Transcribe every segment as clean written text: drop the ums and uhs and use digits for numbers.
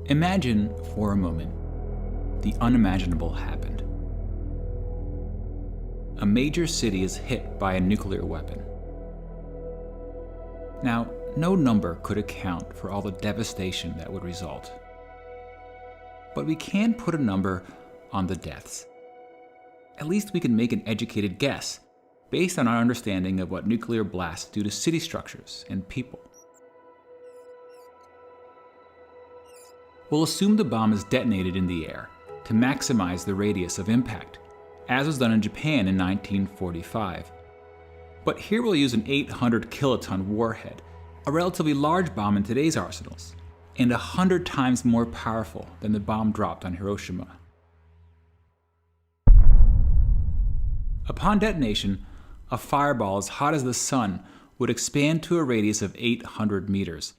Imagine, for a moment, the unimaginable happened. A major city is hit by a nuclear weapon. Now, no number could account for all the devastation that would result. But we can put a number on the deaths. At least we can make an educated guess based on our understanding of what nuclear blasts do to city structures and people. We'll assume the bomb is detonated in the air to maximize the radius of impact, as was done in Japan in 1945. But here we'll use an 800 kiloton warhead, a relatively large bomb in today's arsenals, and 100 times more powerful than the bomb dropped on Hiroshima. Upon detonation, a fireball as hot as the sun would expand to a radius of 800 meters.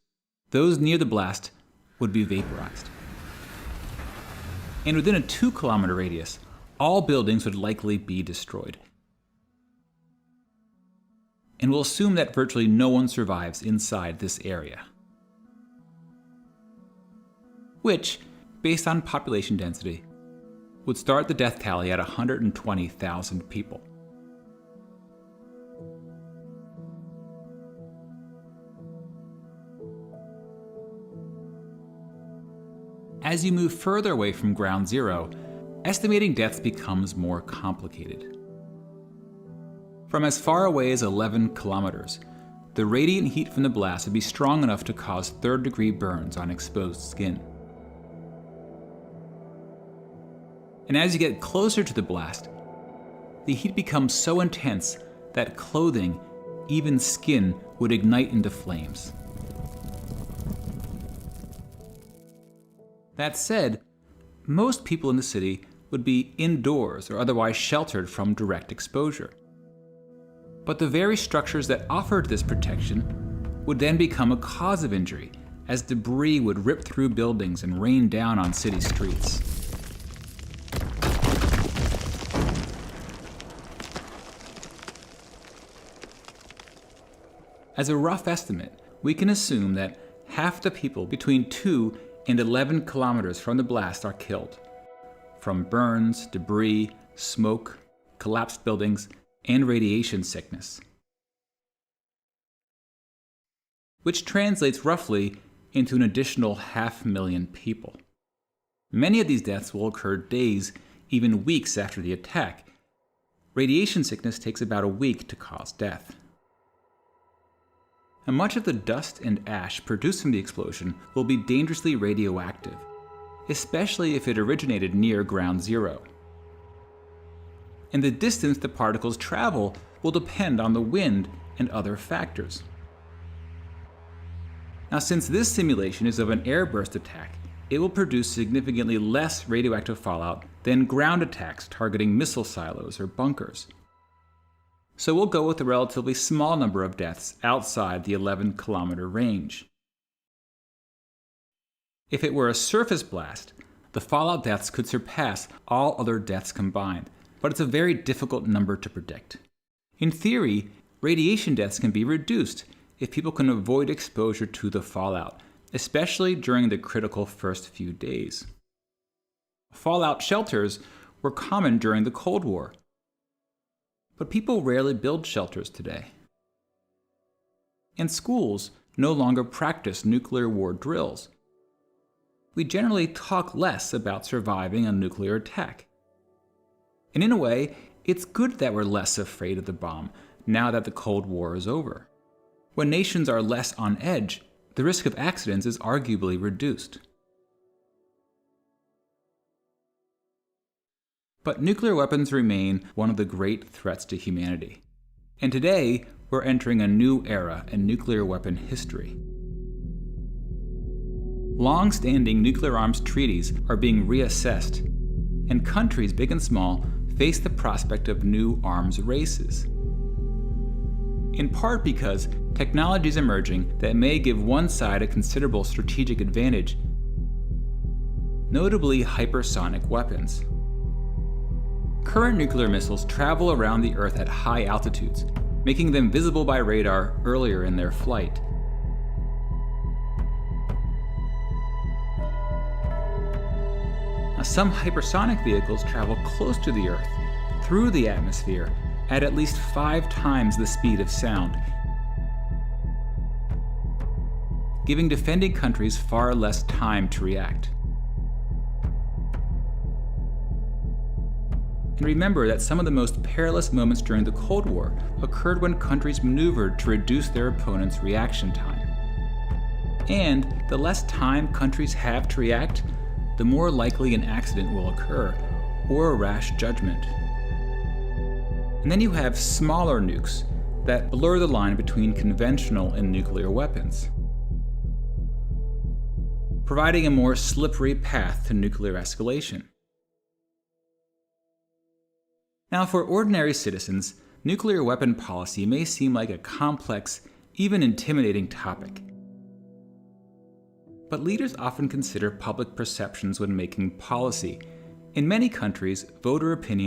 Those near the blast would be vaporized. And within a 2-kilometer radius, all buildings would likely be destroyed. And we'll assume that virtually no one survives inside this area, which, based on population density, would start the death tally at 120,000 people. As you move further away from ground zero, estimating deaths becomes more complicated. From as far away as 11 kilometers, the radiant heat from the blast would be strong enough to cause third-degree burns on exposed skin. And as you get closer to the blast, the heat becomes so intense that clothing, even skin, would ignite into flames. That said, most people in the city would be indoors or otherwise sheltered from direct exposure. But the very structures that offered this protection would then become a cause of injury, as debris would rip through buildings and rain down on city streets. As a rough estimate, we can assume that half the people between 2 and 11 kilometers from the blast are killed, from burns, debris, smoke, collapsed buildings, and radiation sickness, which translates roughly into an additional 500,000 people. Many of these deaths will occur days, even weeks after the attack. Radiation sickness takes about a week to cause death. And much of the dust and ash produced from the explosion will be dangerously radioactive, especially if it originated near ground zero. And the distance the particles travel will depend on the wind and other factors. Now, since this simulation is of an airburst attack, it will produce significantly less radioactive fallout than ground attacks targeting missile silos or bunkers. So we'll go with a relatively small number of deaths outside the 11-kilometer range. If it were a surface blast, the fallout deaths could surpass all other deaths combined, but it's a very difficult number to predict. In theory, radiation deaths can be reduced if people can avoid exposure to the fallout, especially during the critical first few days. Fallout shelters were common during the Cold War, but people rarely build shelters today. And schools no longer practice nuclear war drills. We generally talk less about surviving a nuclear attack. And in a way, it's good that we're less afraid of the bomb now that the Cold War is over. When nations are less on edge, the risk of accidents is arguably reduced. But nuclear weapons remain one of the great threats to humanity. And today, we're entering a new era in nuclear weapon history. Long-standing nuclear arms treaties are being reassessed, and countries big and small face the prospect of new arms races. In part because technology is emerging that may give one side a considerable strategic advantage, notably hypersonic weapons. Current nuclear missiles travel around the Earth at high altitudes, making them visible by radar earlier in their flight. Some hypersonic vehicles travel close to the Earth, through the atmosphere, at least 5 times the speed of sound, giving defending countries far less time to react. And remember that some of the most perilous moments during the Cold War occurred when countries maneuvered to reduce their opponent's reaction time. And the less time countries have to react, the more likely an accident will occur, or a rash judgment. And then you have smaller nukes that blur the line between conventional and nuclear weapons, providing a more slippery path to nuclear escalation. Now, for ordinary citizens, nuclear weapon policy may seem like a complex, even intimidating topic. But leaders often consider public perceptions when making policy. In many countries, voter opinion